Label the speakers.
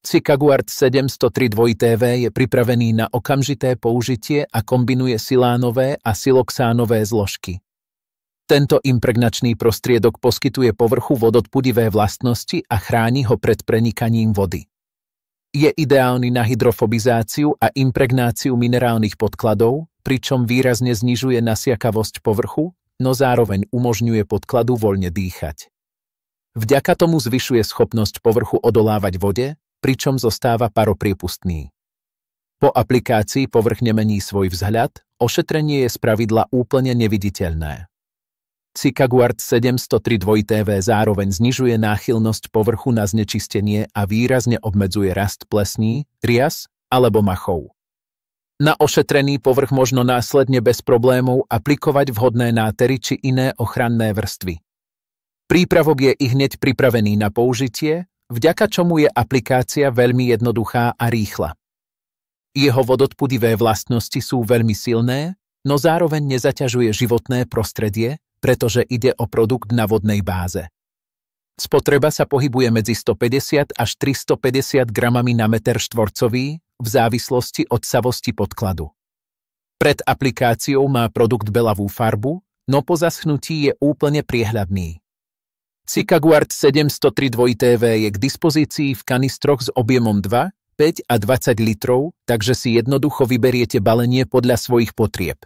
Speaker 1: Cicaguard 703 2TV je pripravený na okamžité použitie a kombinuje silánové a siloxánové zložky. Tento impregnačný prostriedok poskytuje povrchu vododpudivé vlastnosti a chráni ho pred prenikaním vody. Je ideálny na hydrofobizáciu a impregnáciu minerálnych podkladov, pričom výrazne znižuje nasiakavosť povrchu, no zároveň umožňuje podkladu voľne dýchať. Vďaka tomu zvyšuje schopnosť povrchu odolávať vode, pričom zostáva paropriepustný. Po aplikácii povrch nemení svoj vzhľad, ošetrenie je spravidla úplne neviditeľné. Cicaguard 703 2TV zároveň znižuje náchylnosť povrchu na znečistenie a výrazne obmedzuje rast plesní, rias alebo machov. Na ošetrený povrch možno následne bez problémov aplikovať vhodné nátery či iné ochranné vrstvy. Prípravok je ihneď pripravený na použitie, vďaka čomu je aplikácia veľmi jednoduchá a rýchla. Jeho vododpudivé vlastnosti sú veľmi silné, no zároveň nezaťažuje životné prostredie, pretože ide o produkt na vodnej báze. Spotreba sa pohybuje medzi 150 až 350 gramami na meter štvorcový v závislosti od savosti podkladu. Pred aplikáciou má produkt belavú farbu, no po zaschnutí je úplne priehľadný. Cicaguard 703 2TV je k dispozícii v kanistroch s objemom 2, 5 a 20 litrov, takže si jednoducho vyberiete balenie podľa svojich potrieb.